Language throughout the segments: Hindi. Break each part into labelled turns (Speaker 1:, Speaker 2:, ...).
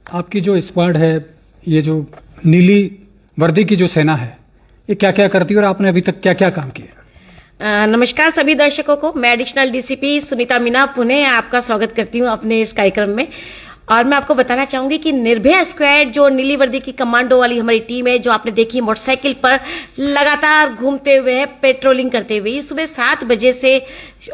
Speaker 1: आपकी जो स्क्वाड है, ये जो नीली वर्दी की जो सेना है, ये क्या क्या करती है और आपने अभी तक क्या क्या काम किया?
Speaker 2: नमस्कार सभी दर्शकों को। मैं एडिशनल डीसीपी सुनीता मीना पुनः आपका स्वागत करती हूं अपने इस कार्यक्रम में। और मैं आपको बताना चाहूंगी कि निर्भया स्क्वाड जो नीली वर्दी की कमांडो वाली हमारी टीम है, जो आपने देखी मोटरसाइकिल पर लगातार घूमते हुए पेट्रोलिंग करते हुए सुबह 7 बजे से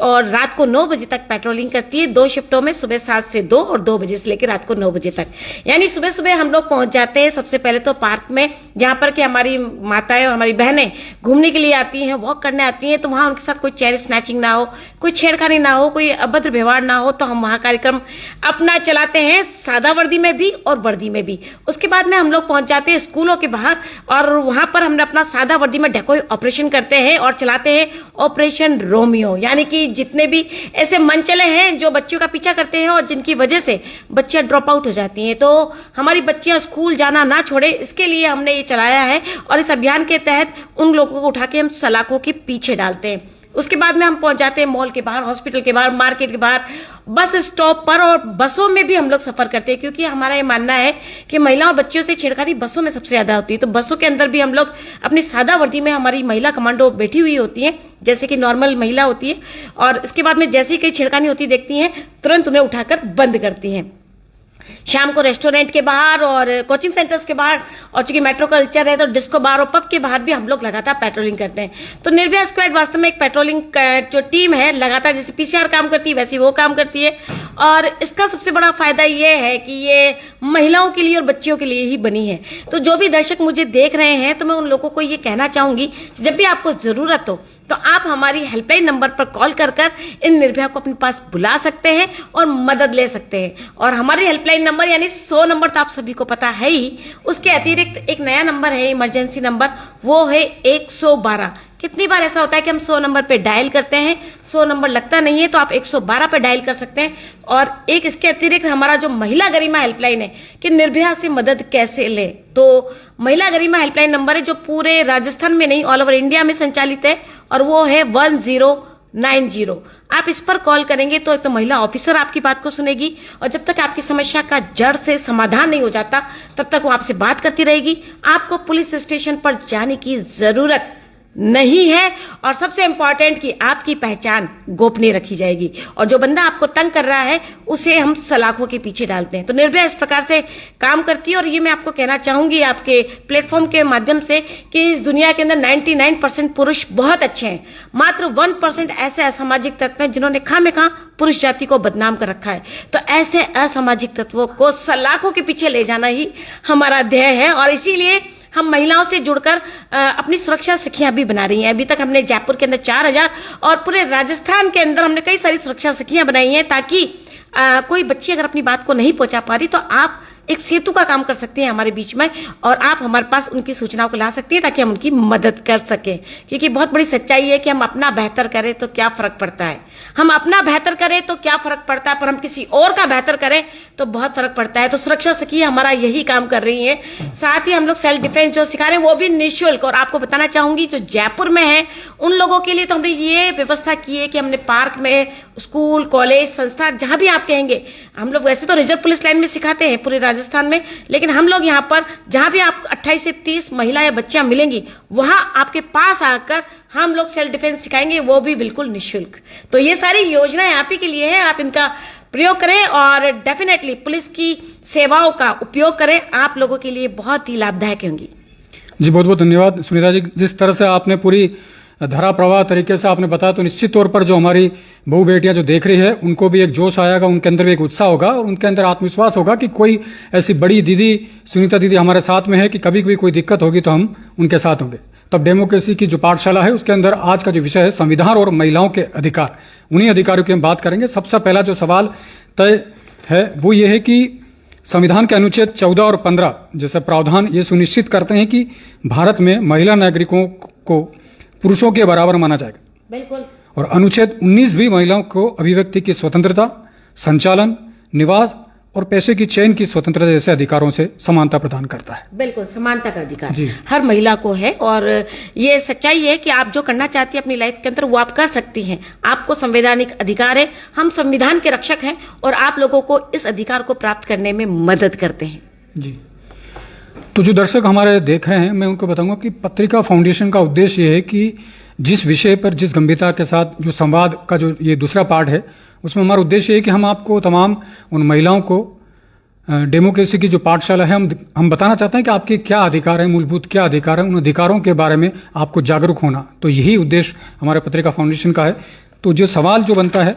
Speaker 2: और रात को 9 बजे तक पेट्रोलिंग करती है। 2 शिफ्टों में, सुबह 7 से 2 और 2 बजे से लेकर रात को 9 बजे तक। यानी सुबह सुबह हम लोग पहुंच जाते हैं सबसे पहले तो पार्क में, जहां पर कि हमारी माताएं और हमारी बहनें घूमने के लिए आती हैं, वॉक करने आती हैं। तो वहां उनके साथ कोई चेन स्नैचिंग ना हो, कोई छेड़खानी ना हो, कोई अभद्र व्यवहार ना हो, तो हम वहां कार्यक्रम अपना चलाते हैं, सादा वर्दी में भी और वर्दी में भी। उसके बाद में हम लोग पहुंच जाते हैं स्कूलों के बाहर और वहां पर हमने अपना सादा वर्दी में डेकोय ऑपरेशन करते हैं और चलाते हैं ऑपरेशन रोमियो। यानी कि जितने भी ऐसे मनचले हैं जो बच्चों का पीछा करते हैं और जिनकी वजह से बच्चियां ड्रॉप आउट हो जाती हैं, तो हमारी बच्चियां स्कूल जाना ना छोड़े, इसके लिए हमने ये चलाया है। और इस अभियान के तहत उन लोगों को उठा के हम सलाखों के पीछे डालते हैं। उसके बाद में हम पहुंच जाते हैं मॉल के बाहर, हॉस्पिटल के बाहर, मार्केट के बाहर, बस स्टॉप पर, और बसों में भी हम लोग सफर करते हैं, क्योंकि हमारा ये मानना है कि महिला और बच्चियों से छेड़खानी बसों में सबसे ज्यादा होती है। तो बसों के अंदर भी हम लोग अपनी सादा वर्दी में, हमारी महिला कमांडो बैठी हुई होती है जैसे कि नॉर्मल महिला होती है, और इसके बाद में जैसे ही कहीं छेड़खानी होती देखती हैं, तुरंत उन्हें उठाकर बंद करती हैं। शाम को रेस्टोरेंट के बाहर और कोचिंग सेंटर्स के बाहर, और चूंकि मेट्रो कल्चर है तो डिस्को बार और पब के बाहर भी हम लोग लगातार पेट्रोलिंग करते हैं। तो निर्भया स्क्वाड वास्तव में एक पेट्रोलिंग जो टीम है, लगातार जैसे पीसीआर काम करती है वैसे वो काम करती है। और इसका सबसे बड़ा फायदा ये है कि ये महिलाओं के लिए और बच्चियों के लिए ही बनी है। तो जो भी दर्शक मुझे देख रहे हैं, तो मैं उन लोगों को ये कहना चाहूंगी, जब भी आपको जरूरत हो तो आप हमारी हेल्पलाइन नंबर पर कॉल कर इन निर्भया को अपने पास बुला सकते हैं और मदद ले सकते हैं। और हमारी हेल्पलाइन नंबर यानी 100 नंबर तो आप सभी को पता है ही, उसके अतिरिक्त एक नया नंबर है, इमरजेंसी नंबर, वो है 112। कितनी बार ऐसा होता है कि हम 100 नंबर पे डायल करते हैं, 100 नंबर लगता नहीं है, तो आप 112 पे डायल कर सकते हैं। और एक इसके अतिरिक्त हमारा जो महिला गरिमा हेल्पलाइन है कि निर्भया से मदद कैसे ले, तो महिला गरिमा हेल्पलाइन नंबर है जो पूरे राजस्थान में नहीं, ऑल ओवर इंडिया में संचालित है, और वो है 1090। आप इस पर कॉल करेंगे तो एक तो महिला ऑफिसर आपकी बात को सुनेगी, और जब तक आपकी समस्या का जड़ से समाधान नहीं हो जाता तब तक वो आपसे बात करती रहेगी। आपको पुलिस स्टेशन पर जाने की जरूरत नहीं है, और सबसे इंपॉर्टेंट कि आपकी पहचान गोपनीय रखी जाएगी, और जो बंदा आपको तंग कर रहा है उसे हम सलाखों के पीछे डालते हैं। तो निर्भया इस प्रकार से काम करती है। और ये मैं आपको कहना चाहूंगी आपके प्लेटफॉर्म के माध्यम से कि इस दुनिया के अंदर 99% पुरुष बहुत अच्छे हैं, मात्र 1% ऐसे असामाजिक तत्व हैं जिन्होंने खामेखा पुरुष जाति को बदनाम कर रखा है। तो ऐसे असामाजिक तत्वों को सलाखों के पीछे ले जाना ही हमारा ध्येय है, और इसीलिए हम महिलाओं से जुड़कर अपनी सुरक्षा सखियां भी बना रही हैं। अभी तक हमने जयपुर के अंदर 4000 और पूरे राजस्थान के अंदर हमने कई सारी सुरक्षा सखियां बनाई हैं, ताकि कोई बच्ची अगर अपनी बात को नहीं पहुंचा पा रही तो आप एक सेतु का काम कर सकती हैं हमारे बीच में, और आप हमारे पास उनकी सूचनाओं को ला सकती हैं ताकि हम उनकी मदद कर सकें। क्योंकि बहुत बड़ी सच्चाई है कि हम अपना बेहतर करें तो क्या फर्क पड़ता है, हम अपना बेहतर करें तो क्या फर्क पड़ता है, पर हम किसी और का बेहतर करें तो बहुत फर्क पड़ता है। तो सुरक्षा सखी हमारा यही काम कर रही है। साथ ही हम लोग सेल्फ डिफेंस जो सिखा रहे हैं वो भी निःशुल्क। और आपको बताना चाहूंगी जो जयपुर में है उन लोगों के लिए तो हमने ये व्यवस्था की है कि हमने पार्क में, स्कूल, कॉलेज, संस्था, जहां भी आप कहेंगे, हम लोग वैसे तो रिजर्व पुलिस लाइन में सिखाते हैं पूरे राजस्थान में, लेकिन हम लोग यहाँ पर जहां भी आप 28 से 30 महिला या बच्चियां मिलेंगी वहां आपके पास आकर हम लोग सेल्फ डिफेंस सिखाएंगे, वो भी बिल्कुल निःशुल्क। तो ये सारी योजनाएं आप ही के लिए है, आप इनका प्रयोग करें और डेफिनेटली पुलिस की सेवाओं का उपयोग करें, आप लोगों के लिए बहुत ही लाभदायक होंगी।
Speaker 1: जी बहुत बहुत धन्यवाद सुनीता जी। जिस तरह से आपने पूरी धारा प्रवाह तरीके से आपने बताया, तो निश्चित तौर पर जो हमारी बहू बेटियां जो देख रही है उनको भी एक जोश आएगा, उनके अंदर भी एक उत्साह होगा, और उनके अंदर आत्मविश्वास होगा कि कोई ऐसी बड़ी दीदी सुनीता दीदी हमारे साथ में है कि कभी भी कोई दिक्कत होगी तो हम उनके साथ होंगे। तब डेमोक्रेसी की जो पाठशाला है उसके अंदर आज का जो विषय है संविधान और महिलाओं के अधिकार, उन्हीं अधिकारों की हम बात करेंगे। सबसे पहला जो सवाल तय है वो ये है कि संविधान के अनुच्छेद 14 और 15 जैसे प्रावधान ये सुनिश्चित करते हैं कि भारत में महिला नागरिकों को पुरुषों के बराबर माना जाएगा।
Speaker 2: बिल्कुल।
Speaker 1: और अनुच्छेद 19 भी महिलाओं को अभिव्यक्ति की स्वतंत्रता, संचालन, निवास और पैसे की चयन की स्वतंत्रता जैसे अधिकारों से समानता प्रदान करता है।
Speaker 2: बिल्कुल, समानता का अधिकार
Speaker 1: जी।
Speaker 2: हर महिला को है और ये सच्चाई है कि आप जो करना चाहती है अपनी लाइफ के अंदर वो आप कर सकती हैं। आपको संवैधानिक अधिकार है, हम संविधान के रक्षक हैं और आप लोगों को इस अधिकार को प्राप्त करने में मदद करते हैं।
Speaker 1: जी। तो जो दर्शक हमारे देख रहे हैं, मैं उनको बताऊंगा कि पत्रिका फाउंडेशन का उद्देश्य ये है कि जिस विषय पर जिस गंभीरता के साथ जो संवाद का जो ये दूसरा पार्ट है, उसमें हमारा उद्देश्य है कि हम आपको तमाम उन महिलाओं को डेमोक्रेसी की जो पाठशाला है हम बताना चाहते हैं कि आपके क्या अधिकार है, मूलभूत क्या अधिकार है, उन अधिकारों के बारे में आपको जागरूक होना। तो यही उद्देश्य हमारे पत्रिका फाउंडेशन का है। तो जो सवाल जो बनता है,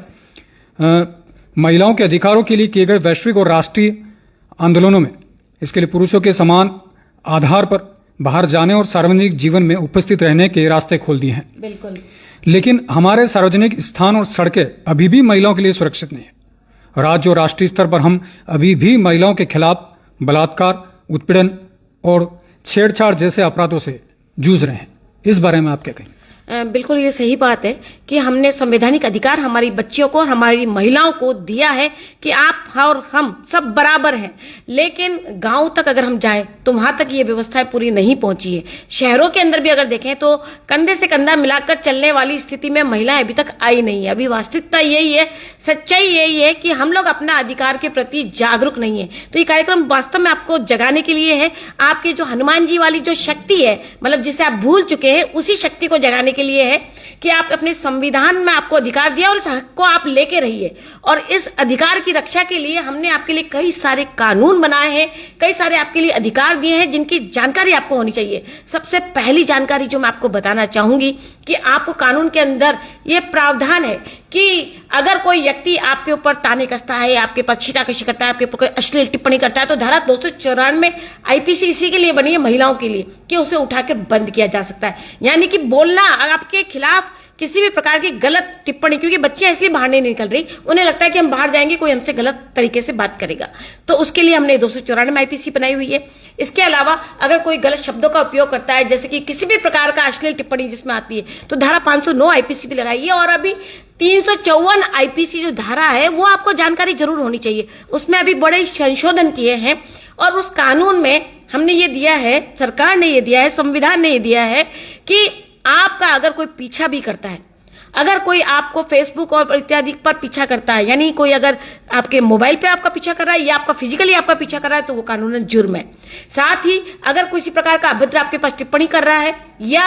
Speaker 1: महिलाओं के अधिकारों के लिए किए गए वैश्विक और राष्ट्रीय आंदोलनों में इसके लिए पुरुषों के समान आधार पर बाहर जाने और सार्वजनिक जीवन में उपस्थित रहने के रास्ते खोल दिए हैं।
Speaker 2: बिल्कुल।
Speaker 1: लेकिन हमारे सार्वजनिक स्थान और सड़कें अभी भी महिलाओं के लिए सुरक्षित नहीं है। राज्य और राष्ट्रीय स्तर पर हम अभी भी महिलाओं के खिलाफ बलात्कार, उत्पीड़न और छेड़छाड़ जैसे अपराधों से जूझ रहे हैं। इस बारे में आप क्या कहेंगे?
Speaker 2: बिल्कुल ये सही बात है कि हमने संवैधानिक अधिकार हमारी बच्चियों को और हमारी महिलाओं को दिया है कि आप और हम सब बराबर हैं। लेकिन गांव तक अगर हम जाएं तो वहां तक ये व्यवस्थाएं पूरी नहीं पहुंची है। शहरों के अंदर भी अगर देखें तो कंधे से कंधा मिलाकर चलने वाली स्थिति में महिलाएं अभी तक आई नहीं है। अभी वास्तविकता यही है, सच्चाई यही है कि हम लोग अपना अधिकार के प्रति जागरूक नहीं है। तो ये कार्यक्रम वास्तव में आपको जगाने के लिए है। आपके जो हनुमान जी वाली जो शक्ति है, मतलब जिसे आप भूल चुके हैं, उसी शक्ति को जगाने के लिए है कि आप अपने संविधान में आपको अधिकार दिया और इस हक को आप लेके रहिए। और इस अधिकार की रक्षा के लिए हमने आपके लिए कई सारे कानून बनाए हैं, कई सारे आपके लिए अधिकार दिए हैं जिनकी जानकारी आपको होनी चाहिए। सबसे पहली जानकारी जो मैं आपको बताना चाहूंगी कि आपको कानून के अंदर ये प्रावधान है कि अगर कोई व्यक्ति आपके ऊपर ताने कसता है, आपके पास छीटाकशी करता है, आपके ऊपर कोई अश्लील टिप्पणी करता है, तो धारा 294 आईपीसी इसी के लिए बनी है, महिलाओं के लिए, कि उसे उठाकर बंद किया जा सकता है। यानी कि बोलना आपके खिलाफ किसी भी प्रकार की गलत टिप्पणी, क्योंकि बच्चियां इसलिए बाहर नहीं निकल रही, उन्हें लगता है कि हम बाहर जाएंगे कोई हमसे गलत तरीके से बात करेगा, तो उसके लिए हमने 294 आईपीसी बनाई हुई है। इसके अलावा अगर कोई गलत शब्दों का उपयोग करता है, जैसे कि किसी भी प्रकार का अश्लील टिप्पणी जिसमें आती है, तो धारा 509 आईपीसी भी लगाई है। और अभी 354 आईपीसी जो धारा है वो आपको जानकारी जरूर होनी चाहिए। उसमें अभी बड़े संशोधन किए हैं और उस कानून में हमने ये दिया है, सरकार ने ये दिया है, संविधान ने ये दिया है कि आपका अगर कोई पीछा भी करता है, अगर कोई आपको फेसबुक और इत्यादि पर पीछा करता है, यानी कोई अगर आपके मोबाइल पे आपका पीछा कर रहा है या आपका फिजिकली आपका पीछा कर रहा है, तो वो कानूनन जुर्म है। साथ ही अगर किसी प्रकार का अभद्र आपके पास टिप्पणी कर रहा है या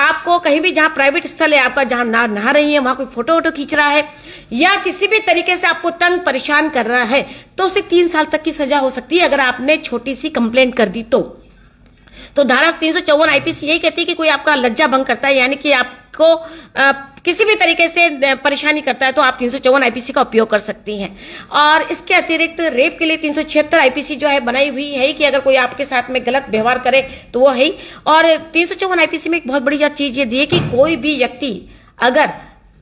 Speaker 2: आपको कहीं भी जहां प्राइवेट स्थल है आपका, जहां नहा रही है वहां कोई फोटो वोटो खींच रहा है या किसी भी तरीके से आपको तंग परेशान कर रहा है, तो उसे 3 साल तक की सजा हो सकती है अगर आपने छोटी सी कंप्लेंट कर दी तो धारा 354 आईपीसी यही कहती है कि कोई आपका लज्जा भंग करता है, यानी कि आपको किसी भी तरीके से परेशानी करता है, तो आप 354 आईपीसी का उपयोग कर सकती हैं। और इसके अतिरिक्त रेप के लिए 376 आईपीसी जो है बनाई हुई है कि अगर कोई आपके साथ में गलत व्यवहार करे तो वो है। और 354 आईपीसी में एक बहुत बड़ी चीज ये दी है कि कोई भी व्यक्ति, अगर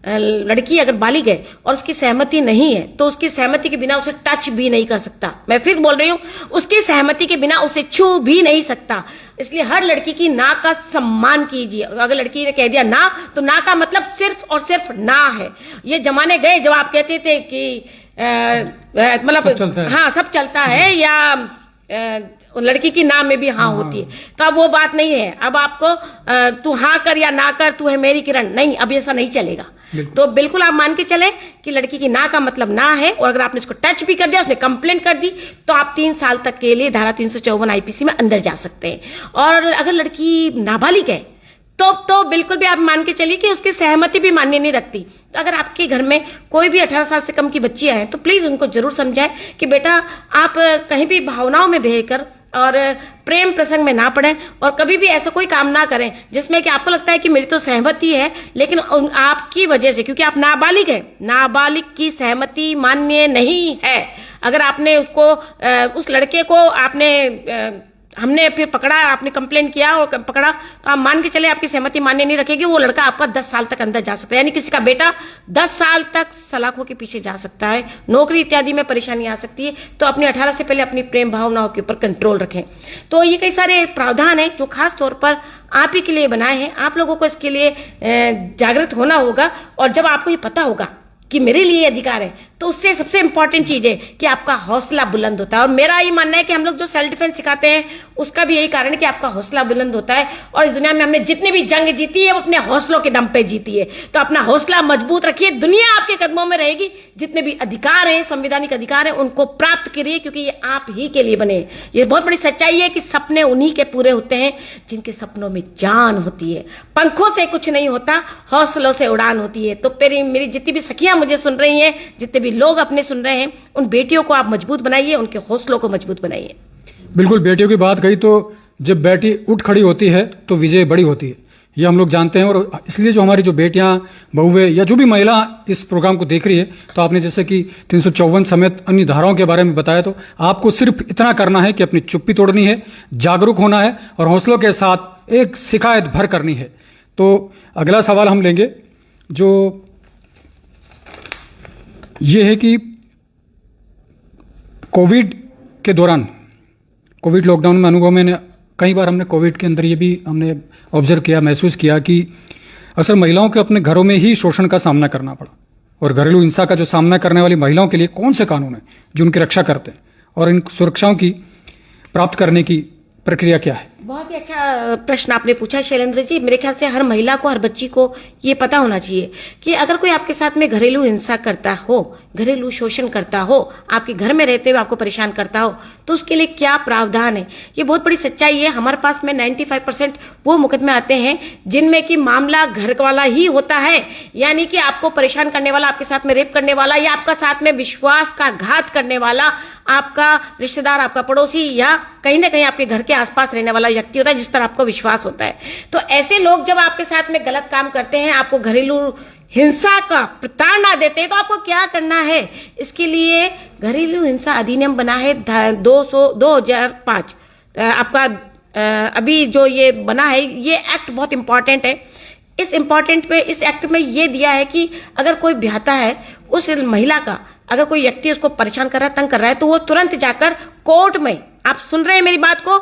Speaker 2: लड़की अगर बालिग है और उसकी सहमति नहीं है, तो उसकी सहमति के बिना उसे टच भी नहीं कर सकता। मैं फिर बोल रही हूं, उसकी सहमति के बिना उसे छू भी नहीं सकता। इसलिए हर लड़की की ना का सम्मान कीजिए। अगर लड़की ने कह दिया ना, तो ना का मतलब सिर्फ और सिर्फ ना है। ये जमाने गए जब आप कहते थे कि मतलब हाँ सब चलता है या लड़की की ना में भी हाँ होती है, तो अब वो बात नहीं है। अब आपको तू हाँ कर या ना कर, तू है मेरी किरण, नहीं, अब ऐसा नहीं चलेगा। तो बिल्कुल आप मान के चले कि लड़की की ना का मतलब ना है, और अगर आपने इसको टच भी कर दिया, उसने कंप्लेंट कर दी, तो आप 3 साल तक के लिए धारा 354 आईपीसी में अंदर जा सकते हैं। और अगर लड़की नाबालिग है तो बिल्कुल भी आप मान के चलिए कि उसकी सहमति भी मान्य नहीं रखती। तो अगर आपके घर में कोई भी 18 साल से कम की बच्चियां हैं, तो प्लीज उनको जरूर समझाएं कि बेटा आप कहीं भी भावनाओं में बहकर और प्रेम प्रसंग में ना पड़े, और कभी भी ऐसा कोई काम ना करें जिसमें कि आपको लगता है कि मेरी तो सहमति है, लेकिन आपकी वजह से, क्योंकि आप नाबालिग है, नाबालिग की सहमति मान्य नहीं है। अगर आपने उसको उस लड़के को हमने फिर पकड़ा, आपने कंप्लेंट किया और पकड़ा, तो आप मान के चले आपकी सहमति मान्य नहीं रखेगी, वो लड़का आपका 10 साल तक अंदर जा सकता है। यानी किसी का बेटा 10 साल तक सलाखों के पीछे जा सकता है, नौकरी इत्यादि में परेशानी आ सकती है। तो अपनी 18 से पहले अपनी प्रेम भावनाओं के ऊपर कंट्रोल रखें। तो ये कई सारे प्रावधान है जो खास तौर पर आप ही के लिए बनाए हैं। आप लोगों को इसके लिए जागृत होना होगा, और जब आपको ये पता होगा कि मेरे लिए अधिकार है, तो उससे सबसे इंपॉर्टेंट चीज है कि आपका हौसला बुलंद होता है। और मेरा ये मानना है कि हम लोग जो सेल्फ डिफेंस सिखाते हैं उसका भी यही कारण है कि आपका हौसला बुलंद होता है। और इस दुनिया में हमने जितनी भी जंग जीती है वो अपने हौसलों के दम पे जीती है। तो अपना हौसला मजबूत रखिए, दुनिया आपके कदमों में रहेगी। जितने भी अधिकार हैं, संवैधानिक अधिकार हैं, उनको प्राप्त करिए, क्योंकि ये आप ही के लिए बने। ये बहुत बड़ी सच्चाई है कि सपने उन्हीं के पूरे होते हैं जिनके सपनों में जान होती है। पंखों से कुछ नहीं होता, हौसलों से उड़ान होती है। तो मेरी जितनी भी सखियां मुझे सुन रही हैं, जितने भी लोग अपने सुन रहे हैं, उन बेटियों को आप मजबूत बनाइए, उनके हौसलों को मजबूत बनाइए।
Speaker 1: बिल्कुल, बेटियों की बात कही तो जब बेटी उठ खड़ी होती है तो विजय बड़ी होती है, ये हम लोग जानते हैं। और इसलिए जो हमारी जो बेटियां, बहुएं या जो भी महिला इस प्रोग्राम को देख रही है, तो आपने जैसे कि 354 समेत अन्य धाराओं के बारे में बताया, तो आपको सिर्फ इतना करना है कि अपनी चुप्पी तोड़नी है, जागरूक होना है और हौसलों के साथ एक शिकायत भर करनी है। तो अगला सवाल हम लेंगे, जो ये है कि कोविड के दौरान, कोविड लॉकडाउन में अनुभव में कई बार हमने कोविड के अंदर ये भी हमने ऑब्जर्व किया, महसूस किया कि अक्सर महिलाओं को अपने घरों में ही शोषण का सामना करना पड़ा। और घरेलू हिंसा का जो सामना करने वाली महिलाओं के लिए कौन से कानून हैं जो उनकी रक्षा करते हैं, और इन सुरक्षाओं की प्राप्त करने की प्रक्रिया क्या है?
Speaker 2: बहुत ही अच्छा प्रश्न आपने पूछा शैलेंद्र जी। मेरे ख्याल से हर महिला को, हर बच्ची को ये पता होना चाहिए कि अगर कोई आपके साथ में घरेलू हिंसा करता हो, घरेलू शोषण करता हो, आपके घर में रहते हुए आपको परेशान करता हो, तो उसके लिए क्या प्रावधान है। ये बहुत बड़ी सच्चाई है। हमारे पास में 95% वो मुकदमे आते हैं जिनमें कि मामला घर वाला ही होता है, यानी कि आपको परेशान करने वाला, आपके साथ में रेप करने वाला या आपका साथ में विश्वास का घात करने वाला आपका रिश्तेदार, आपका पड़ोसी या कहीं ना कहीं आपके घर के आसपास रहने वाला व्यक्ति होता है जिस पर आपको विश्वास होता है। तो ऐसे लोग जब आपके साथ में गलत काम करते हैं, आपको घरेलू हिंसा का प्रताड़ना देते हैं, तो आपको क्या करना है। इसके लिए घरेलू हिंसा अधिनियम बना है 2005। आपका अभी जो ये बना है, ये एक्ट बहुत इंपॉर्टेंट है। इस एक्ट में ये दिया है कि अगर कोई ब्याहता है, उस महिला का अगर कोई व्यक्ति उसको परेशान कर रहा है, तंग कर रहा है, तो वो तुरंत जाकर कोर्ट में, आप सुन रहे हैं मेरी बात को,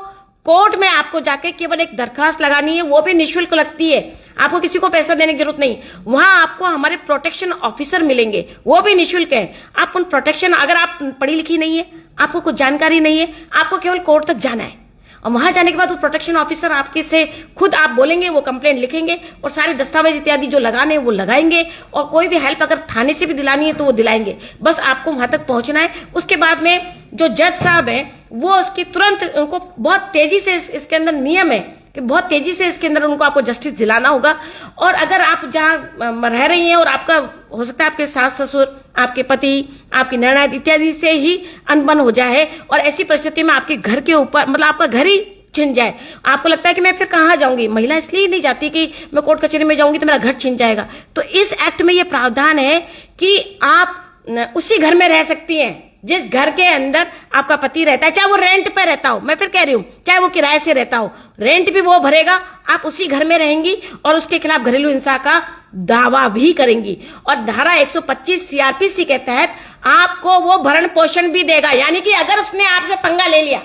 Speaker 2: कोर्ट में आपको जाके केवल एक दरखास्त लगानी है, वो भी निःशुल्क लगती है। आपको किसी को पैसा देने की जरूरत नहीं। वहां आपको हमारे प्रोटेक्शन ऑफिसर मिलेंगे, वो भी निःशुल्क है। आप उन प्रोटेक्शन, अगर आप पढ़ी लिखी नहीं है, आपको कुछ जानकारी नहीं है, आपको केवल कोर्ट तक जाना है और वहां जाने के बाद वो प्रोटेक्शन ऑफिसर आपके से खुद आप बोलेंगे, वो कंप्लेंट लिखेंगे और सारे दस्तावेज इत्यादि जो लगाने हैं वो लगाएंगे। और कोई भी हेल्प अगर थाने से भी दिलानी है तो वो दिलाएंगे। बस आपको वहां तक पहुंचना है। उसके बाद में जो जज साहब हैं वो उसकी तुरंत, उनको बहुत तेजी से इसके अंदर नियम है कि बहुत तेजी से इसके अंदर उनको आपको जस्टिस दिलाना होगा। और अगर आप जहां रह रही हैं और आपका हो सकता है आपके सास ससुर, आपके पति, आपकी ननद इत्यादि से ही अनबन हो जाए और ऐसी परिस्थिति में आपके घर के ऊपर, मतलब आपका घर ही छिन जाए, आपको लगता है कि मैं फिर कहां जाऊंगी। महिला इसलिए नहीं जाती कि मैं कोर्ट कचहरी में जाऊंगी तो मेरा घर छिन जाएगा। तो इस एक्ट में यह प्रावधान है कि आप उसी घर में रह सकती हैं जिस घर के अंदर आपका पति रहता है, चाहे वो रेंट पे रहता हो, मैं फिर कह रही हूं, चाहे वो किराए से रहता हो, रेंट भी वो भरेगा, आप उसी घर में रहेंगी और उसके खिलाफ घरेलू हिंसा का दावा भी करेंगी। और धारा 125 सीआरपीसी के तहत आपको वो भरण पोषण भी देगा। यानी कि अगर उसने आपसे पंगा ले लिया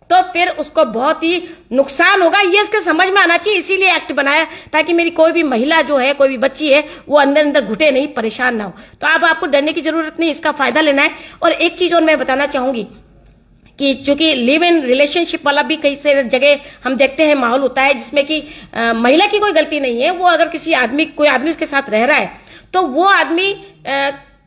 Speaker 2: तो फिर उसको बहुत ही नुकसान होगा। ये उसके समझ में आना चाहिए, इसीलिए एक्ट बनाया ताकि मेरी कोई भी महिला जो है, कोई भी बच्ची है, वो अंदर अंदर घुटे नहीं, परेशान ना हो। तो अब आपको डरने की जरूरत नहीं, इसका फायदा लेना है। और एक चीज और मैं बताना चाहूंगी कि चूंकि लिव इन रिलेशनशिप वाला भी कई से जगह हम देखते हैं माहौल होता है जिसमें कि महिला की कोई गलती नहीं है, वो अगर कोई आदमी उसके साथ रह रहा है तो वो आदमी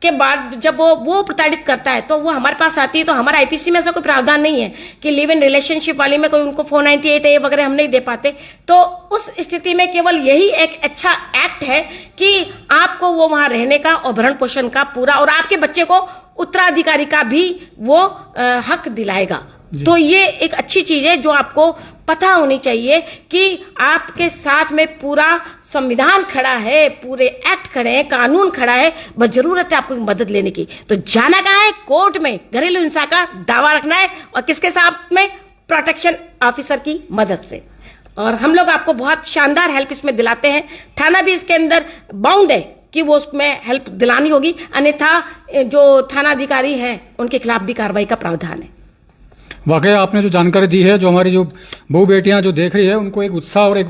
Speaker 2: के बाद जब वो प्रताड़ित करता है तो वो हमारे पास आती है। तो हमारा आईपीसी में ऐसा कोई प्रावधान नहीं है कि लिव इन रिलेशनशिप वाले में कोई उनको 498A वगैरह हम नहीं दे पाते। तो उस स्थिति में केवल यही एक अच्छा एक्ट है कि आपको वो वहां रहने का और भरण पोषण का पूरा, और आपके बच्चे को उत्तराधिकारी का भी वो हक दिलाएगा। तो ये एक अच्छी चीज है जो आपको पता होनी चाहिए कि आपके साथ में पूरा संविधान खड़ा है, पूरे एक्ट खड़े हैं, कानून खड़ा है, बस जरूरत है आपको मदद लेने की। तो जाना कहाँ है? कोर्ट में घरेलू हिंसा का दावा रखना है और किसके साथ में? प्रोटेक्शन ऑफिसर की मदद से। और हम लोग आपको बहुत शानदार हेल्प इसमें दिलाते हैं। थाना भी इसके अंदर बाउंड है कि वो उसमें हेल्प दिलानी होगी, अन्यथा जो थाना अधिकारी हैं उनके खिलाफ भी कार्रवाई का प्रावधान है।
Speaker 1: वाकई आपने जो जानकारी दी है, जो हमारी जो बहू बेटियां जो देख रही है, उनको एक उत्साह और एक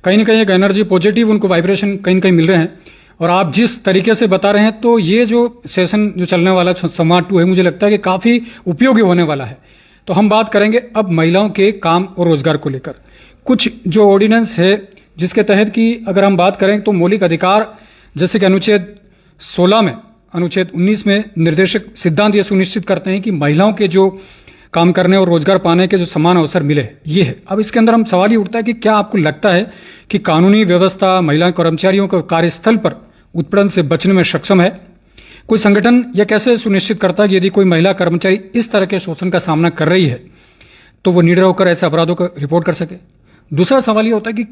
Speaker 1: कहीं ना कहीं एक एनर्जी, पॉजिटिव उनको वाइब्रेशन कहीं ना कहीं मिल रहे हैं। और आप जिस तरीके से बता रहे हैं तो ये जो सेशन जो चलने वाला संवाद 2 है, मुझे लगता है कि काफी उपयोगी होने वाला है। तो हम बात करेंगे अब महिलाओं के काम और रोजगार को लेकर। कुछ जो ऑर्डिनेंस है जिसके तहत कि अगर हम बात करें तो मौलिक अधिकार, जैसे कि अनुच्छेद 16 में, अनुच्छेद 19 में निर्देशक सिद्धांत ये सुनिश्चित करते हैं कि महिलाओं के जो काम करने और रोजगार पाने के जो समान अवसर मिले, ये है। अब इसके अंदर हम सवाल ये उठता है कि क्या आपको लगता है कि कानूनी व्यवस्था महिला कर्मचारियों को कार्यस्थल पर उत्पीड़न से बचने में सक्षम है? कोई संगठन यह कैसे सुनिश्चित करता है कि यदि कोई महिला कर्मचारी इस तरह के शोषण का सामना कर रही है तो वो निडर होकर ऐसे अपराधों को रिपोर्ट कर सके? दूसरा सवाल ये होता है कि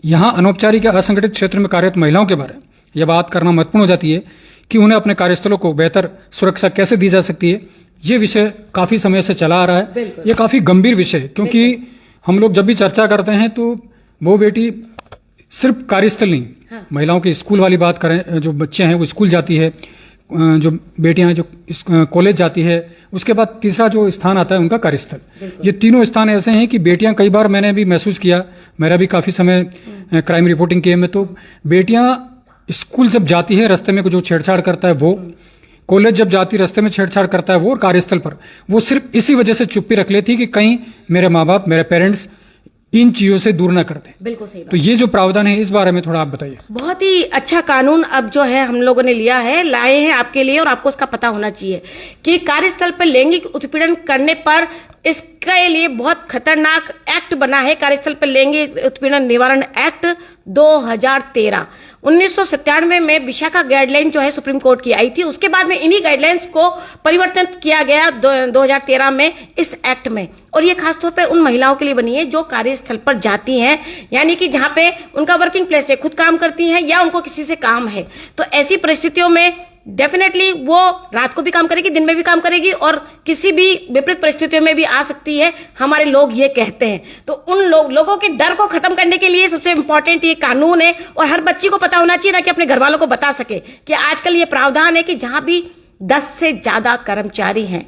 Speaker 1: यहाँ अनौपचारिक या असंगठित क्षेत्र में कार्यरत महिलाओं के बारे में यह बात करना महत्वपूर्ण हो जाती है कि उन्हें अपने कार्यस्थलों को बेहतर सुरक्षा कैसे दी जा सकती है। ये विषय काफी समय से चला आ रहा है। ये काफी गंभीर विषय है, क्योंकि हम लोग जब भी चर्चा करते हैं तो वो बेटी सिर्फ कार्यस्थल नहीं, हाँ। महिलाओं की स्कूल वाली बात करें, जो बच्चे हैं वो स्कूल जाती है, जो बेटियां जो कॉलेज जाती है, उसके बाद तीसरा जो स्थान आता है उनका कार्यस्थल। ये तीनों स्थान ऐसे हैं कि बेटियां, कई बार मैंने भी महसूस किया, मेरा भी काफी समय क्राइम रिपोर्टिंग किए में, तो बेटियां स्कूल जब जाती है रास्ते में जो छेड़छाड़ करता है वो, कॉलेज जब जाती रास्ते में छेड़छाड़ करता है वो, और कार्यस्थल पर वो सिर्फ इसी वजह से चुप्पी रख लेती कि कहीं मेरे माँ बाप, मेरे पेरेंट्स इन चीजों से दूर न करते।
Speaker 2: बिल्कुल सही बात।
Speaker 1: तो ये जो प्रावधान है इस बारे में थोड़ा आप बताइए।
Speaker 2: बहुत ही अच्छा कानून अब जो है हम लोगों ने लिया है, लाए हैं आपके लिए, और आपको उसका पता होना चाहिए कि कार्यस्थल पर लैंगिक उत्पीड़न करने पर इसके लिए बहुत खतरनाक एक्ट बना है, कार्यस्थल पर लैंगिक उत्पीड़न निवारण एक्ट 2013। 1997 में विशाखा गाइडलाइन जो है सुप्रीम कोर्ट की आई थी, उसके बाद में इन्हीं गाइडलाइंस को परिवर्तन किया गया 2013 में इस एक्ट में। और ये खासतौर पे उन महिलाओं के लिए बनी है जो कार्यस्थल पर जाती हैं, यानी कि जहां पे उनका वर्किंग प्लेस है, खुद काम करती हैं या उनको किसी से काम है। तो ऐसी परिस्थितियों में डेफिनेटली वो रात को भी काम करेगी, दिन में भी काम करेगी, और किसी भी विपरीत परिस्थितियों में भी आ सकती है, हमारे लोग ये कहते हैं। तो उन लोगों के डर को खत्म करने के लिए सबसे इंपॉर्टेंट ये कानून है, और हर बच्ची को पता होना चाहिए ना, कि अपने घर वालों को बता सके कि आजकल ये प्रावधान है कि जहां भी 10 से ज्यादा कर्मचारी हैं,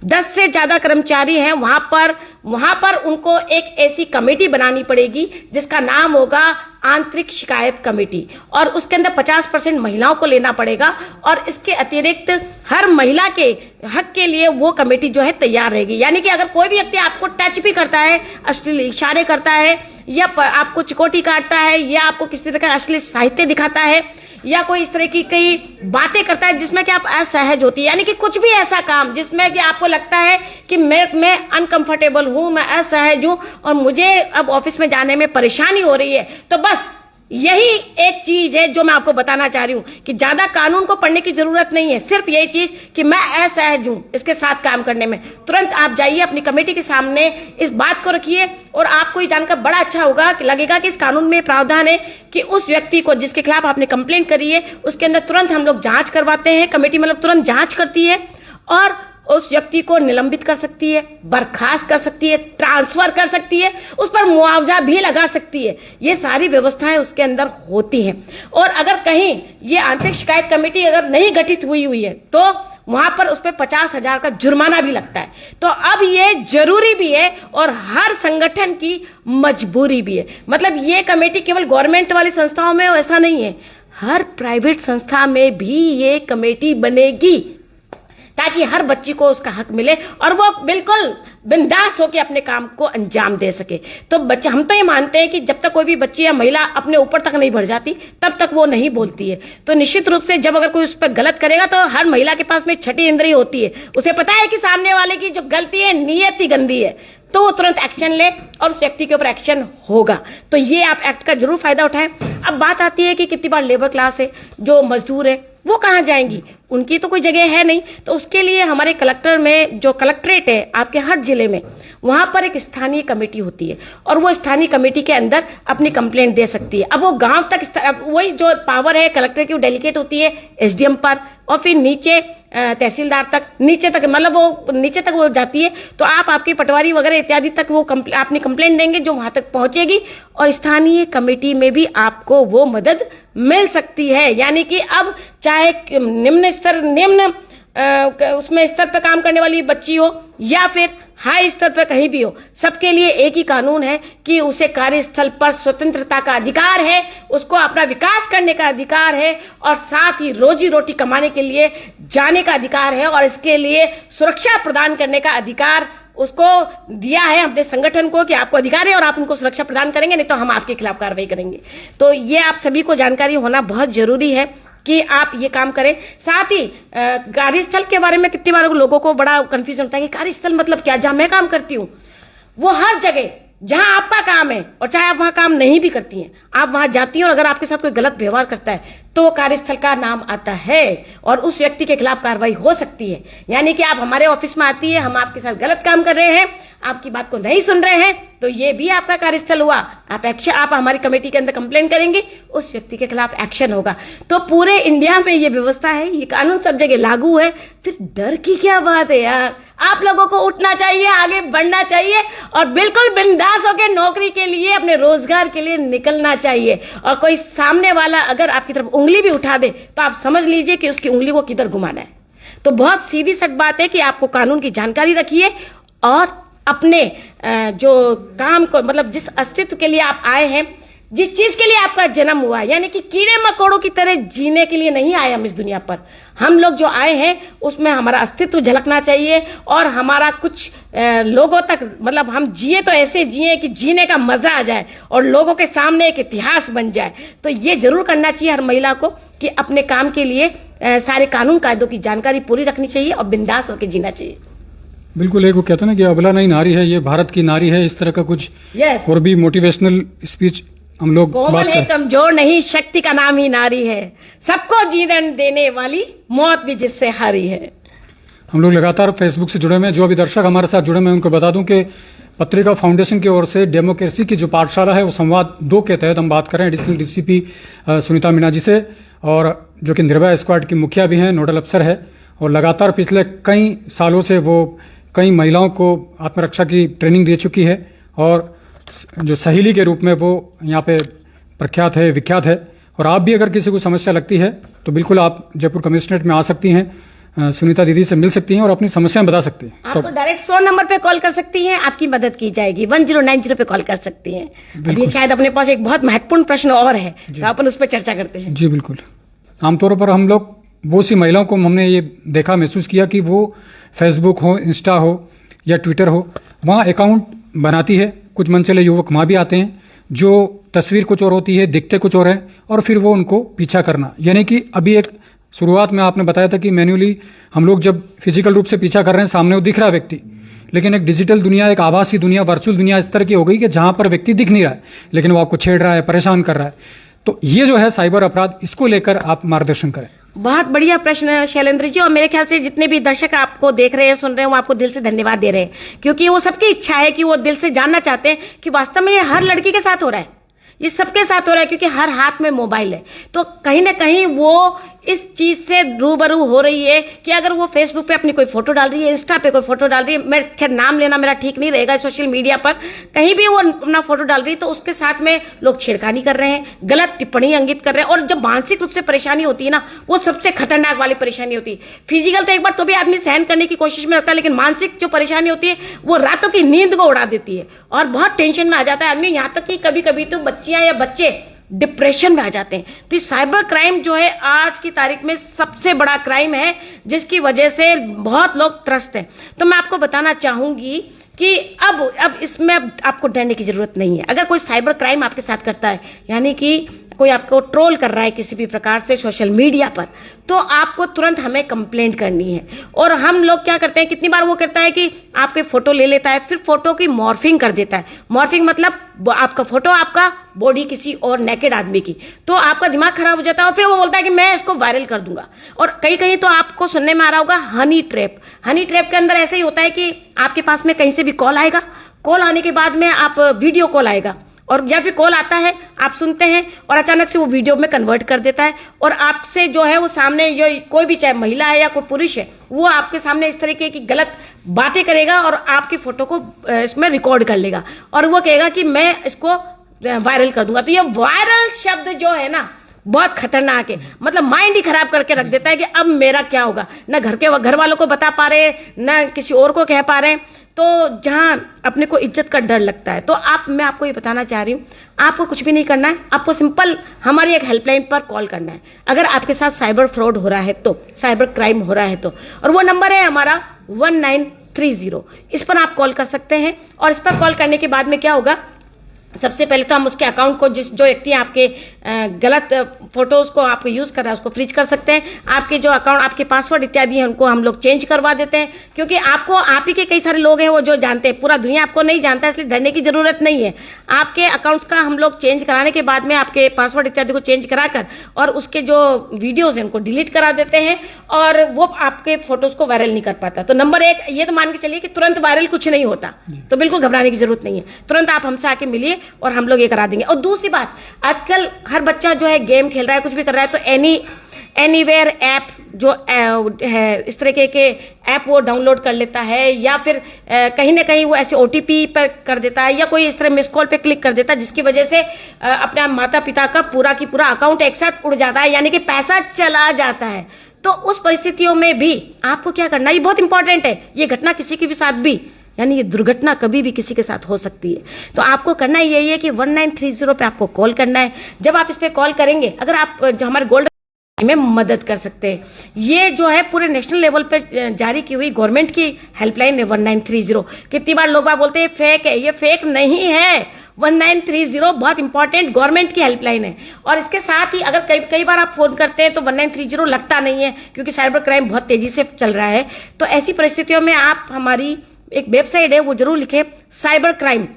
Speaker 2: 10 से ज्यादा कर्मचारी हैं, वहां पर उनको एक ऐसी कमेटी बनानी पड़ेगी जिसका नाम होगा आंतरिक शिकायत कमेटी, और उसके अंदर 50% महिलाओं को लेना पड़ेगा। और इसके अतिरिक्त हर महिला के हक के लिए वो कमेटी जो है तैयार रहेगी। यानी कि अगर कोई भी व्यक्ति आपको टच भी करता है, अश्लील इशारे करता है, या आपको चिकोटी काटता है, या आपको किसी तरह का अश्लील साहित्य दिखाता है, या कोई इस तरह की कई बातें करता है जिसमें कि आप असहज होती है, यानी कि कुछ भी ऐसा काम जिसमें कि आपको लगता है कि मैं अनकंफर्टेबल हूं, मैं असहज हूं और मुझे अब ऑफिस में जाने में परेशानी हो रही है, तो बस यही एक चीज है जो मैं आपको बताना चाह रही हूं कि ज्यादा कानून को पढ़ने की जरूरत नहीं है। सिर्फ यही चीज कि मैं असहज हूं इसके साथ काम करने में, तुरंत आप जाइए अपनी कमेटी के सामने इस बात को रखिए, और आपको ये जानकर बड़ा अच्छा होगा, लगेगा कि इस कानून में प्रावधान है कि उस व्यक्ति को जिसके खिलाफ आपने कंप्लेंट करी है उसके अंदर तुरंत हम लोग जांच करवाते हैं। कमेटी मतलब तुरंत जांच करती है और उस व्यक्ति को निलंबित कर सकती है, बर्खास्त कर सकती है, ट्रांसफर कर सकती है, उस पर मुआवजा भी लगा सकती है। ये सारी व्यवस्थाएं उसके अंदर होती हैं। और अगर कहीं ये आंतरिक शिकायत कमेटी अगर नहीं गठित हुई है तो वहां पर उस पर 50,000 का जुर्माना भी लगता है। तो अब ये जरूरी भी है और हर संगठन की मजबूरी भी है। मतलब ये कमेटी केवल गवर्नमेंट वाली संस्थाओं में ऐसा नहीं है, हर प्राइवेट संस्था में भी ये कमेटी बनेगी ताकि हर बच्ची को उसका हक मिले और वो बिल्कुल बिंदास होकर अपने काम को अंजाम दे सके। तो बच्चे, हम तो ये मानते हैं कि जब तक कोई भी बच्ची या महिला अपने ऊपर तक नहीं बढ़ जाती तब तक वो नहीं बोलती है। तो निश्चित रूप से जब अगर कोई उस पर गलत करेगा तो हर महिला के पास में छठी इंद्रिय होती है, उसे पता है कि सामने वाले की जो गलती है नियत ही गंदी है, तो वो तुरंत एक्शन ले और उस व्यक्ति के ऊपर एक्शन होगा। तो ये आप एक्ट का जरूर फायदा उठाएं। अब बात आती है कि कितनी बार लेबर क्लास है, जो मजदूर है, वो कहाँ जाएंगी, उनकी तो कोई जगह है नहीं। तो उसके लिए हमारे कलेक्टर में जो कलेक्ट्रेट है आपके हर जिले में, वहां पर एक स्थानीय कमेटी होती है और वो स्थानीय कमेटी के अंदर अपनी कंप्लेंट दे सकती है। अब वो गांव तक, वही जो पावर है कलेक्टर की, वो डेलीकेट होती है एसडीएम पर और फिर नीचे तहसीलदार तक, नीचे तक, मतलब वो नीचे तक वो जाती है। तो आप आपकी पटवारी वगैरह इत्यादि तक वो अपनी कंप्लेंट देंगे जो वहां तक पहुंचेगी और स्थानीय कमेटी में भी आपको वो मदद मिल सकती है। यानी कि अब चाहे निम्न उसमें स्तर पर काम करने वाली बच्ची हो या फिर हाई स्तर पर कहीं भी हो, सबके लिए एक ही कानून है कि उसे कार्यस्थल पर स्वतंत्रता का अधिकार है, उसको अपना विकास करने का अधिकार है और साथ ही रोजी रोटी कमाने के लिए जाने का अधिकार है और इसके लिए सुरक्षा प्रदान करने का अधिकार उसको दिया है अपने संगठन को कि आपको अधिकार है और आप उनको सुरक्षा प्रदान करेंगे, नहीं तो हम आपके खिलाफ कार्रवाई करेंगे। तो ये आप सभी को जानकारी होना बहुत जरूरी है कि आप ये काम करें। साथ ही कार्यस्थल के बारे में कितनी बार लोगों को बड़ा कंफ्यूजन होता है कि कार्यस्थल मतलब क्या, जहां मैं काम करती हूं वो हर जगह जहां आपका काम है और चाहे आप वहां काम नहीं भी करती हैं, आप वहां जाती हैं और अगर आपके साथ कोई गलत व्यवहार करता है तो कार्यस्थल का नाम आता है और उस व्यक्ति के खिलाफ कार्रवाई हो सकती है। यानी कि आप हमारे ऑफिस में आती है, हम आपके साथ गलत काम कर रहे हैं, आपकी बात को नहीं सुन रहे हैं, तो ये भी आपका कार्यस्थल हुआ। आप हमारी कमेटी के अंदर कंप्लेंट करेंगे, उस व्यक्ति के खिलाफ एक्शन होगा। तो पूरे इंडिया में ये व्यवस्था है, ये कानून सब जगह लागू है, फिर डर की क्या बात है यार। आप लोगों को उठना चाहिए, आगे बढ़ना चाहिए और बिल्कुल बिंदास होकर नौकरी के लिए, अपने रोजगार के लिए निकलना चाहिए। और कोई सामने वाला अगर आपकी तरफ उंगली भी उठा दे तो आप समझ लीजिए कि उसकी उंगली को किधर घुमाना है। तो बहुत सीधी सट बात है कि आपको कानून की जानकारी रखिए और अपने जो काम को, मतलब जिस अस्तित्व के लिए आप आए हैं, जिस चीज के लिए आपका जन्म हुआ, यानी कि कीड़े मकोड़ों की तरह जीने के लिए नहीं आए हम इस दुनिया पर। हम लोग जो आए हैं उसमें हमारा अस्तित्व झलकना चाहिए और हमारा कुछ लोगों तक, मतलब हम जिए तो ऐसे जिए कि जीने का मजा आ जाए और लोगों के सामने एक इतिहास बन जाए। तो ये जरूर करना चाहिए हर महिला को कि अपने काम के लिए सारे कानून कायदों की जानकारी पूरी रखनी चाहिए और बिंदास होकर जीना चाहिए।
Speaker 1: बिल्कुल, एक वो कहते हैं ना कि अबला नहीं नारी है, ये भारत की नारी है, इस तरह का कुछ और भी मोटिवेशनल स्पीच हम लोग
Speaker 2: कोमल है, कमजोर नहीं, शक्ति का नाम ही नारी है, सबको जीवन देने वाली, मौत भी जिससे हारी है।
Speaker 1: हम लोग लगातार फेसबुक से जुड़े हुए हैं। जो अभी दर्शक हमारे साथ जुड़े हुए हैं उनको बता दूं कि पत्रिका फाउंडेशन की ओर से डेमोक्रेसी की जो पाठशाला है वो संवाद 2 के तहत हम बात कर रहे हैं एडिशनल डीसीपी सुनीता मीना जी से, और जो कि निर्भया स्क्वाड की मुखिया भी हैं, नोडल अफसर है, और लगातार पिछले कई सालों से वो कई महिलाओं को आत्मरक्षा की ट्रेनिंग दे चुकी है और जो सहेली के रूप में वो यहाँ पे प्रख्यात है, विख्यात है। और आप भी अगर किसी को समस्या लगती है तो बिल्कुल आप जयपुर कमिश्नरेट में आ सकती हैं, सुनीता दीदी से मिल सकती हैं और अपनी समस्याएं बता सकती हैं।
Speaker 2: आप तो डायरेक्ट 100 नंबर पे कॉल कर सकती हैं, आपकी मदद की जाएगी। 1090 पे कॉल कर सकती हैं। अभी शायद अपने पास एक बहुत महत्वपूर्ण प्रश्न और है तो अपन उस पर चर्चा करते हैं।
Speaker 1: जी बिल्कुल। आमतौर पर हम लोग वो सी महिलाओं को हमने ये देखा, महसूस किया कि वो फेसबुक हो, इंस्टा हो या ट्विटर हो, वहाँ अकाउंट बनाती है। कुछ मनचले युवक वहाँ भी आते हैं, जो तस्वीर कुछ और होती है, दिखते कुछ और है, और फिर वो उनको पीछा करना। यानी कि अभी एक शुरुआत में आपने बताया था कि मैन्युअली हम लोग जब फिजिकल रूप से पीछा कर रहे हैं, सामने वो दिख रहा है व्यक्ति, लेकिन एक डिजिटल दुनिया, एक आभासी दुनिया, वर्चुअल दुनिया इस तरह की हो गई कि जहां पर व्यक्ति दिख नहीं रहा है लेकिन वो आपको छेड़ रहा है, परेशान कर रहा है। तो ये जो है साइबर अपराध, इसको लेकर आप मार्गदर्शन करें।
Speaker 2: बहुत बढ़िया प्रश्न है शैलेंद्र जी, और मेरे ख्याल से जितने भी दर्शक आपको देख रहे हैं, सुन रहे हैं, वो आपको दिल से धन्यवाद दे रहे हैं, क्योंकि वो सबकी इच्छा है कि वो दिल से जानना चाहते हैं कि वास्तव में ये हर लड़की के साथ हो रहा है, ये सबके साथ हो रहा है, क्योंकि हर हाथ में मोबाइल है। तो कहीं ना कहीं वो इस चीज से रूबरू हो रही है कि अगर वो फेसबुक पे अपनी कोई फोटो डाल रही है, इंस्टा पे कोई फोटो डाल रही है, मैं खैर नाम लेना मेरा ठीक नहीं रहेगा, सोशल मीडिया पर कहीं भी वो अपना फोटो डाल रही है, तो उसके साथ में लोग छेड़खानी कर रहे हैं, गलत टिप्पणी अंकित कर रहे हैं। और जब मानसिक रूप से परेशानी होती है ना, वो सबसे खतरनाक वाली परेशानी होती है। फिजिकल तो एक बार तो भी आदमी सहन करने की कोशिश में रहता है, लेकिन मानसिक जो परेशानी होती है वो रातों की नींद को उड़ा देती है और बहुत टेंशन में आ जाता है आदमी। यहां तक कि कभी कभी तो बच्चियां या बच्चे डिप्रेशन में आ जाते हैं। तो ये साइबर क्राइम जो है आज की तारीख में सबसे बड़ा क्राइम है, जिसकी वजह से बहुत लोग त्रस्त हैं। तो मैं आपको बताना चाहूंगी कि अब इसमें आपको डरने की जरूरत नहीं है। अगर कोई साइबर क्राइम आपके साथ करता है, यानी कि कोई आपको ट्रोल कर रहा है किसी भी प्रकार से सोशल मीडिया पर, तो आपको तुरंत हमें कंप्लेंट करनी है। और हम लोग क्या करते हैं, कितनी बार वो करता है कि आपके फोटो ले लेता है, फिर फोटो की मॉर्फिंग कर देता है। मॉर्फिंग मतलब आपका फोटो, आपका बॉडी किसी और नेकेड आदमी की, तो आपका दिमाग खराब हो जाता है और फिर वो बोलता है कि मैं इसको वायरल कर दूंगा। और कहीं कहीं तो आपको सुनने में आ रहा होगा हनी ट्रैप। हनी ट्रैप के अंदर ऐसे ही होता है कि आपके पास में कहीं से भी कॉल आएगा, कॉल आने के बाद में आप वीडियो कॉल आएगा, और या फिर कॉल आता है, आप सुनते हैं और अचानक से वो वीडियो में कन्वर्ट कर देता है और आपसे जो है वो सामने जो कोई भी, चाहे महिला है या कोई पुरुष है, वो आपके सामने इस तरीके की गलत बातें करेगा और आपकी फोटो को इसमें रिकॉर्ड कर लेगा और वो कहेगा कि मैं इसको वायरल कर दूंगा। तो ये वायरल शब्द जो है ना, बहुत खतरनाक है, मतलब माइंड ही खराब करके रख देता है कि अब मेरा क्या होगा। ना घर वालों को बता पा रहे, ना किसी और को कह पा रहे, तो जहां अपने को इज्जत का डर लगता है। तो मैं आपको ये बताना चाह रही हूं, आपको कुछ भी नहीं करना है, आपको सिंपल हमारी एक हेल्पलाइन पर कॉल करना है। अगर आपके साथ साइबर फ्रॉड हो रहा है, तो साइबर क्राइम हो रहा है तो, और वो नंबर है हमारा 1930। इस पर आप कॉल कर सकते हैं। और इस पर कॉल करने के बाद में क्या होगा, सबसे पहले तो हम उसके अकाउंट को, जो व्यक्ति आपके गलत फोटोज को आपको यूज कर रहा है उसको फ्रीज कर सकते हैं। आपके जो अकाउंट, आपके पासवर्ड इत्यादि हैं उनको हम लोग चेंज करवा देते हैं, क्योंकि आप ही के कई सारे लोग हैं वो जो जानते हैं, पूरा दुनिया आपको नहीं जानता, इसलिए डरने की जरूरत नहीं है। आपके अकाउंट्स का हम लोग चेंज कराने के बाद में आपके पासवर्ड इत्यादि को चेंज कराकर और उसके जो वीडियोज हैं उनको डिलीट करा देते हैं, और वो आपके फोटोज को वायरल नहीं कर पाता। तो नंबर 1 ये तो मान के चलिए कि तुरंत वायरल कुछ नहीं होता, तो बिल्कुल घबराने की जरूरत नहीं है, तुरंत आप हमसे आके मिलिए और हम लोग ये करा देंगे। और दूसरी बात, आजकल हर बच्चा जो है गेम खेल रहा है, कुछ भी कर रहा है, तो एनीवेयर ऐप जो है, इस तरीके के ऐप वो डाउनलोड कर लेता है, या फिर कहीं ना कहीं वो ऐसे OTP पर कर देता है, या कोई इस तरह मिस कॉल पे क्लिक कर देता है, जिसकी वजह से अपने माता पिता का पूरा की पूरा अकाउंट एक साथ उड़ जाता है, यानी कि पैसा चला जाता है। तो उस परिस्थितियों में भी आपको क्या करना है, ये बहुत इंपॉर्टेंट है, ये घटना किसी के भी साथ भी, यानी ये दुर्घटना कभी भी किसी के साथ हो सकती है। तो आपको करना यही है कि 1930 पे आपको कॉल करना है। जब आप इस पे कॉल करेंगे, अगर आप जो हमारे गोल्ड में मदद कर सकते हैं, ये जो है पूरे नेशनल लेवल पे जारी की हुई गवर्नमेंट की हेल्पलाइन है 1930। कितनी बार लोग बोलते हैं फेक है, ये फेक नहीं है। 1930 बहुत इंपॉर्टेंट गवर्नमेंट की हेल्पलाइन है। और इसके साथ ही अगर कई बार आप फोन करते हैं तो 1930 लगता नहीं है, क्योंकि साइबर क्राइम बहुत तेजी से चल रहा है। तो ऐसी परिस्थितियों में आप हमारी एक वेबसाइट है वो जरूर लिखे, साइबर क्राइम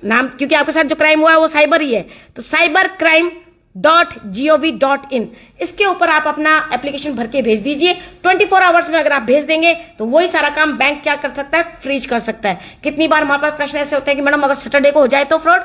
Speaker 2: नाम, क्योंकि आपके साथ जो क्राइम हुआ है वो साइबर ही है, तो cybercrime.gov.in, इसके ऊपर आप अपना एप्लीकेशन भर के भेज दीजिए। 24 आवर्स में अगर आप भेज देंगे तो वही सारा काम बैंक क्या कर सकता है, फ्रीज कर सकता है। कितनी बार हमारे पास प्रश्न ऐसे होते हैं कि मैडम अगर सैटरडे को हो जाए तो फ्रॉड,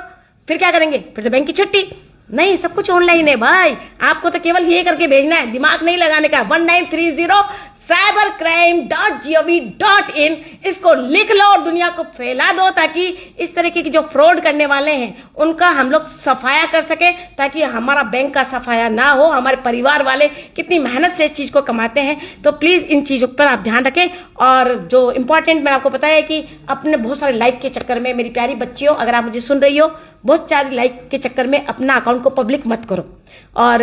Speaker 2: फिर क्या करेंगे, फिर तो बैंक की छुट्टी। नहीं, सब कुछ ऑनलाइन है भाई, आपको तो केवल ये करके भेजना है, दिमाग नहीं लगाने का। 1930 cybercrime.gov.in, इसको लिख लो और दुनिया को फैला दो, ताकि इस तरीके की जो फ्रॉड करने वाले हैं उनका हम लोग सफाया कर सके, ताकि हमारा बैंक का सफाया ना हो। हमारे परिवार वाले कितनी मेहनत से इस चीज को कमाते हैं, तो प्लीज इन चीजों पर आप ध्यान रखें। और जो इंपॉर्टेंट मैंने आपको बताया कि अपने बहुत सारे लाइक के चक्कर में, मेरी प्यारी बच्चियों, अगर आप मुझे सुन रही हो, बहुत सारी लाइक के चक्कर में अपना अकाउंट को पब्लिक मत करो, और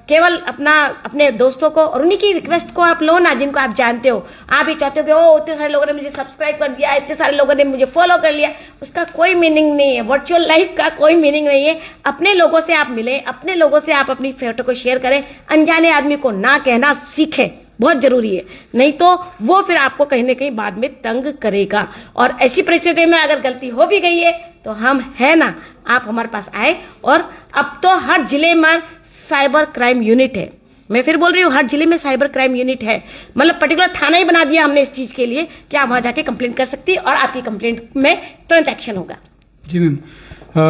Speaker 2: केवल अपने दोस्तों को और उन्हीं की रिक्वेस्ट को आप लो ना, जिनको आप जानते हो। आप ही चाहते हो कि ओ इतने सारे लोगों ने मुझे सब्सक्राइब कर दिया, इतने सारे लोगों ने मुझे फॉलो कर लिया, उसका कोई मीनिंग नहीं है। वर्चुअल लाइफ का कोई मीनिंग नहीं है। अपने लोगों से आप मिले, अपने लोगों से आप अपनी फोटो को शेयर करें, अनजाने आदमी को ना कहना सीखें, बहुत जरूरी है, नहीं तो वो फिर आपको कहीं ना कहीं बाद में तंग करेगा। और ऐसी परिस्थिति में अगर गलती हो भी गई है तो हम है ना, आप हमारे पास आए। और अब तो हर जिले में साइबर क्राइम यूनिट है, मैं फिर बोल रही हूँ, हर जिले में साइबर क्राइम यूनिट है, मतलब पर्टिकुलर थाना ही बना दिया हमने इस चीज के लिए कि आप वहां जाके कंप्लेंट कर सकती है और आपकी कंप्लेंट में तुरंत एक्शन होगा।
Speaker 1: जी मैम,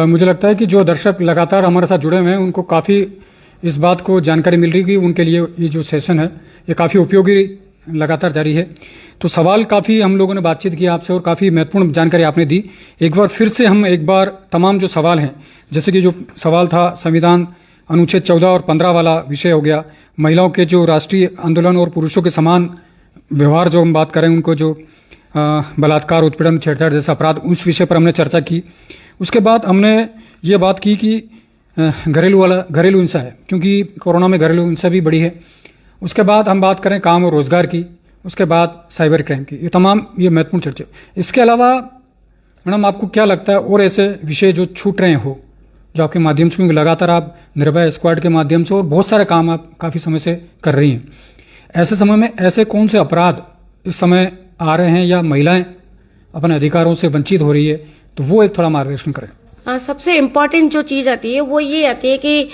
Speaker 1: मुझे लगता है कि जो दर्शक लगातार हमारे साथ जुड़े हुए हैं उनको काफ़ी इस बात को जानकारी मिल रही है कि उनके लिए ये जो सेशन है ये काफ़ी उपयोगी लगातार जारी है। तो सवाल काफ़ी हम लोगों ने बातचीत की आपसे और काफ़ी महत्वपूर्ण जानकारी आपने दी। एक बार फिर से हम तमाम जो सवाल हैं, जैसे कि जो सवाल था संविधान अनुच्छेद 14 और 15 वाला विषय हो गया, महिलाओं के जो राष्ट्रीय आंदोलन और पुरुषों के समान व्यवहार जो हम बात करें, उनको जो बलात्कार, उत्पीड़न, छेड़छाड़ जैसा अपराध, उस विषय पर हमने चर्चा की। उसके बाद हमने ये बात की कि घरेलू हिंसा है, क्योंकि कोरोना में घरेलू हिंसा भी बढ़ी है। उसके बाद हम बात करें काम और रोजगार की, उसके बाद साइबर क्राइम की, ये महत्वपूर्ण चर्चा। इसके अलावा मैडम आपको क्या लगता है और ऐसे विषय जो छूट रहे हो, जो आपके माध्यम से, क्योंकि लगातार आप निर्भया स्क्वाड के माध्यम से और बहुत सारे काम आप काफ़ी समय से कर रही हैं, ऐसे समय में ऐसे कौन से अपराध इस समय आ रहे हैं या महिलाएं अपने अधिकारों से वंचित हो रही है, तो वो एक थोड़ा मार्गदर्शन करें।
Speaker 2: सबसे इम्पोर्टेंट जो चीज आती है वो ये आती है कि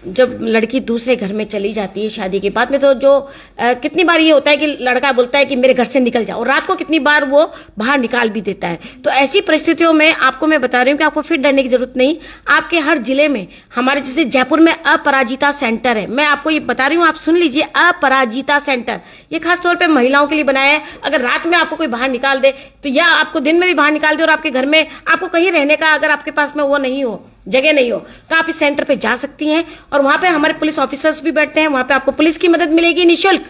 Speaker 2: जब लड़की दूसरे घर में चली जाती है शादी के बाद में, तो जो कितनी बार ये होता है कि लड़का बोलता है कि मेरे घर से निकल जाओ, और रात को कितनी बार वो बाहर निकाल भी देता है। तो ऐसी परिस्थितियों में आपको मैं बता रही हूँ कि आपको फिर डरने की जरूरत नहीं। आपके हर जिले में, हमारे जैसे जयपुर में अपराजिता सेंटर है, मैं आपको ये बता रही हूँ, आप सुन लीजिए, अपराजिता सेंटर, ये खासतौर पर महिलाओं के लिए बनाया है। अगर रात में आपको कोई बाहर निकाल दे, तो या आपको दिन में भी बाहर निकाल दे और आपके घर में आपको कहीं रहने का अगर आपके पास में वो नहीं हो, जगह नहीं हो, तो आप इस सेंटर पे जा सकती हैं और वहां पे हमारे पुलिस ऑफिसर्स भी बैठते हैं। वहां पे आपको पुलिस की मदद मिलेगी निःशुल्क,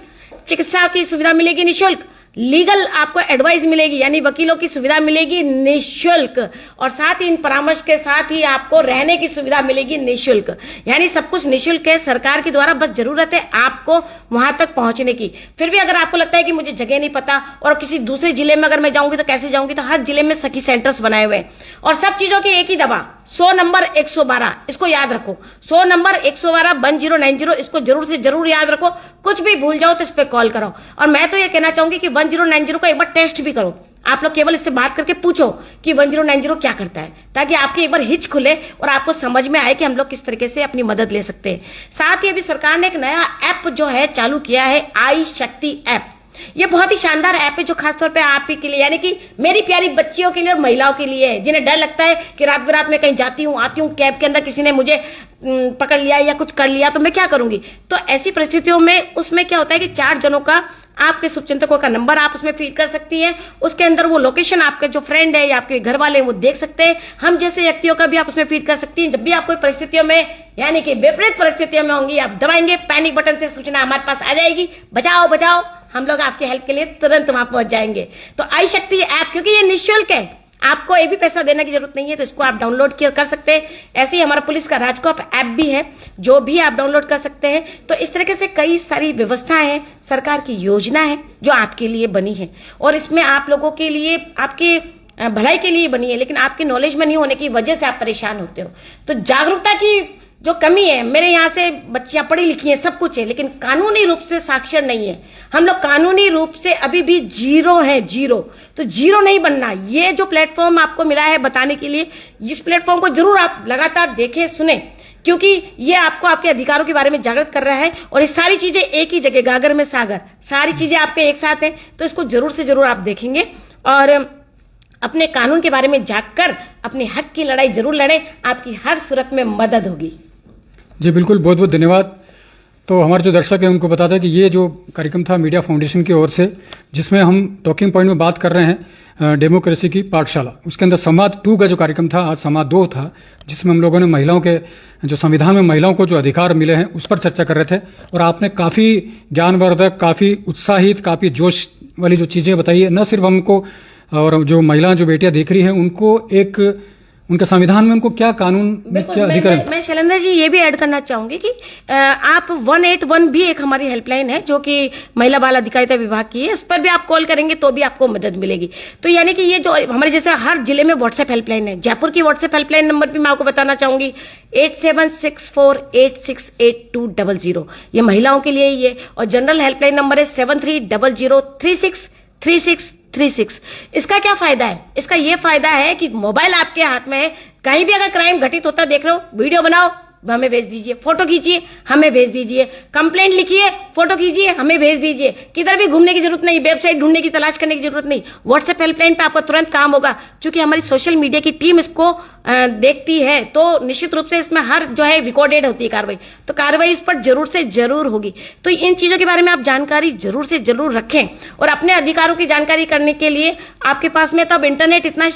Speaker 2: चिकित्सा की सुविधा मिलेगी निःशुल्क, लीगल आपको एडवाइस मिलेगी यानी वकीलों की सुविधा मिलेगी निःशुल्क, और साथ ही इन परामर्श के साथ ही आपको रहने की सुविधा मिलेगी निःशुल्क। यानी सब कुछ निःशुल्क है सरकार के द्वारा, बस जरूरत है आपको वहां तक पहुंचने की। फिर भी अगर आपको लगता है कि मुझे जगह नहीं पता और किसी दूसरे जिले में अगर मैं जाऊंगी तो कैसे जाऊंगी, तो हर जिले में सखी सेंटर्स बनाए हुए हैं और सब चीजों की एक ही दवा 100 नंबर 112, इसको याद रखो। 100 नंबर 112 1090, इसको जरूर से जरूर याद रखो। कुछ भी भूल जाओ तो इस पे कॉल करो। और मैं तो ये कहना चाहूंगी कि 1090 का एक बार टेस्ट भी करो। आप लोग केवल इससे बात करके पूछो कि 1090 क्या करता है, ताकि आपकी एक बार हिच खुले और आपको समझ में आए कि हम लोग किस तरीके से अपनी मदद ले सकते हैं। साथ ही अभी सरकार ने एक नया ऐप जो है चालू किया है, आई शक्ति ऐप। ये बहुत ही शानदार ऐप है जो खासतौर पे आप ही के लिए यानी कि मेरी प्यारी बच्चियों के लिए और महिलाओं के लिए है, जिन्हें डर लगता है कि रात बेरात में कहीं जाती हूँ आती हूँ, कैब के अंदर किसी ने मुझे पकड़ लिया या कुछ कर लिया तो मैं क्या करूंगी। तो ऐसी परिस्थितियों में उसमें क्या होता है कि 4 जनों का आपके शुभचिंतकों का नंबर आप उसमें फीड कर सकती हैं। उसके अंदर वो लोकेशन आपके जो फ्रेंड है या आपके घर वाले हैं वो देख सकते हैं। हम जैसे व्यक्तियों का भी आप उसमें फीड कर सकती हैं। जब भी आप कोई परिस्थितियों में यानी कि विपरीत परिस्थितियों में होंगी, आप दबाएंगे पैनिक बटन से सूचना हमारे पास आ जाएगी, बचाओ बचाओ, हम लोग आपकी हेल्प के लिए तुरंत वहां पहुंच जाएंगे। तो आई शक्ति ऐप, क्योंकि ये निःशुल्क है, आपको एक भी पैसा देने की जरूरत नहीं है, तो इसको आप डाउनलोड कर सकते हैं। ऐसे ही हमारा पुलिस का राजकॉप ऐप भी है जो भी आप डाउनलोड कर सकते हैं। तो इस तरीके से कई सारी व्यवस्थाएं हैं, सरकार की योजना है जो आपके लिए बनी है और इसमें आप लोगों के लिए आपके भलाई के लिए बनी है, लेकिन आपके नॉलेज में नहीं होने की वजह से आप परेशान होते हो। तो जागरूकता की जो कमी है, मेरे यहाँ से बच्चियां पढ़ी लिखी हैं, सब कुछ है, लेकिन कानूनी रूप से साक्षर नहीं है। हम लोग कानूनी रूप से अभी भी जीरो है, जीरो। तो जीरो नहीं बनना। ये जो प्लेटफॉर्म आपको मिला है बताने के लिए, इस प्लेटफॉर्म को जरूर आप लगातार देखें सुने, क्योंकि ये आपको आपके अधिकारों के बारे में जागृत कर रहा है और ये सारी चीजें एक ही जगह, गागर में सागर, सारी चीजें आपके एक साथ हैं। तो इसको जरूर से जरूर आप देखेंगे और अपने कानून के बारे में जागकर अपने हक की लड़ाई जरूर लड़ें, आपकी हर सूरत में मदद होगी।
Speaker 1: जी बिल्कुल, बहुत बहुत धन्यवाद। तो हमारे जो दर्शक हैं उनको बता दें कि ये जो कार्यक्रम था मीडिया फाउंडेशन की ओर से, जिसमें हम टॉकिंग पॉइंट में बात कर रहे हैं डेमोक्रेसी की पाठशाला, उसके अंदर संवाद 2 का जो कार्यक्रम था, आज संवाद 2 था, जिसमें हम लोगों ने महिलाओं के जो संविधान में महिलाओं को जो अधिकार मिले हैं उस पर चर्चा कर रहे थे। और आपने काफ़ी ज्ञानवर्धक, काफ़ी उत्साहित, काफ़ी जोश वाली जो चीज़ें बताई है, न सिर्फ हमको और जो महिलाएं जो बेटियां देख रही हैं उनको एक उनके संविधान में उनको क्या कानून में क्या अधिकार है।
Speaker 2: मैं शैलेंद्र जी ये भी ऐड करना चाहूंगी कि आप 181 भी एक हमारी हेल्पलाइन है जो कि महिला बाल अधिकारिता विभाग की है, उस पर भी आप कॉल करेंगे तो भी आपको मदद मिलेगी। तो यानी कि ये जो हमारे जैसे हर जिले में व्हाट्सएप हेल्पलाइन है, जयपुर की व्हाट्सएप हेल्पलाइन नंबर भी मैं आपको बताना चाहूंगी 8764868200, ये महिलाओं के लिए ही है। और जनरल हेल्पलाइन नंबर है 7300363636। इसका क्या फायदा है? इसका ये फायदा है कि मोबाइल आपके हाथ में है, कहीं भी अगर क्राइम घटित होता देख रहे हो, वीडियो बनाओ, हमें भेज दीजिए, फोटो खींचिए, हमें भेज दीजिए, कंप्लेंट लिखिए, फोटो खींचिए, हमें भेज दीजिए। किधर भी घूमने की जरूरत नहीं, वेबसाइट ढूंढने की, तलाश करने की जरूरत नहीं। व्हाट्सएप हेल्पलाइन पे आपका तुरंत काम होगा, क्योंकि हमारी सोशल मीडिया की टीम इसको देखती है, तो निश्चित रूप से इसमें हर जो है रिकॉर्डेड होती है कार्रवाई, तो कार्रवाई इस पर जरूर से जरूर होगी। तो इन चीजों के बारे में आप जानकारी जरूर से जरूर रखें और अपने अधिकारों की जानकारी करने के लिए आपके पास में तो अब इंटरनेट इतना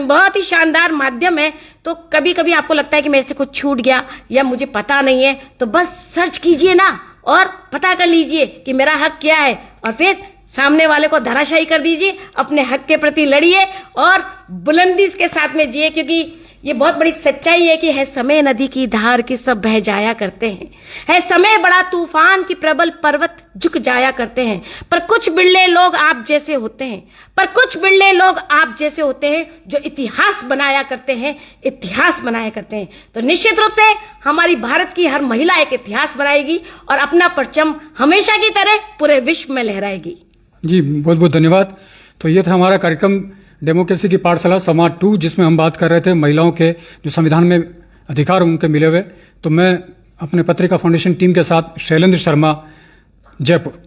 Speaker 2: बहुत ही शानदार माध्यम है। तो कभी कभी आपको लगता है कि मेरे से कुछ छूट गया या मुझे पता नहीं है, तो बस सर्च कीजिए ना और पता कर लीजिए कि मेरा हक क्या है, और फिर सामने वाले को धराशायी कर दीजिए, अपने हक के प्रति लड़िए और बुलंदी के साथ में जिए, क्योंकि ये बहुत बड़ी सच्चाई है कि है समय नदी की धार की सब बह जाया करते हैं, है समय बड़ा तूफान की प्रबल पर्वत झुक जाया करते हैं, पर कुछ बिरले लोग आप जैसे होते हैं, पर कुछ बिरले लोग आप जैसे होते हैं जो इतिहास बनाया करते हैं, इतिहास बनाया करते हैं। तो निश्चित रूप से हमारी भारत की हर महिला एक इतिहास बनाएगी और अपना परचम हमेशा की तरह पूरे विश्व में लहराएगी।
Speaker 1: जी बहुत बहुत धन्यवाद। तो ये था हमारा कार्यक्रम डेमोक्रेसी की पाठशाला संवाद 2, जिसमें हम बात कर रहे थे महिलाओं के जो संविधान में अधिकार उनके मिले हुए। तो मैं अपने पत्रिका फाउंडेशन टीम के साथ शैलेंद्र शर्मा, जयपुर।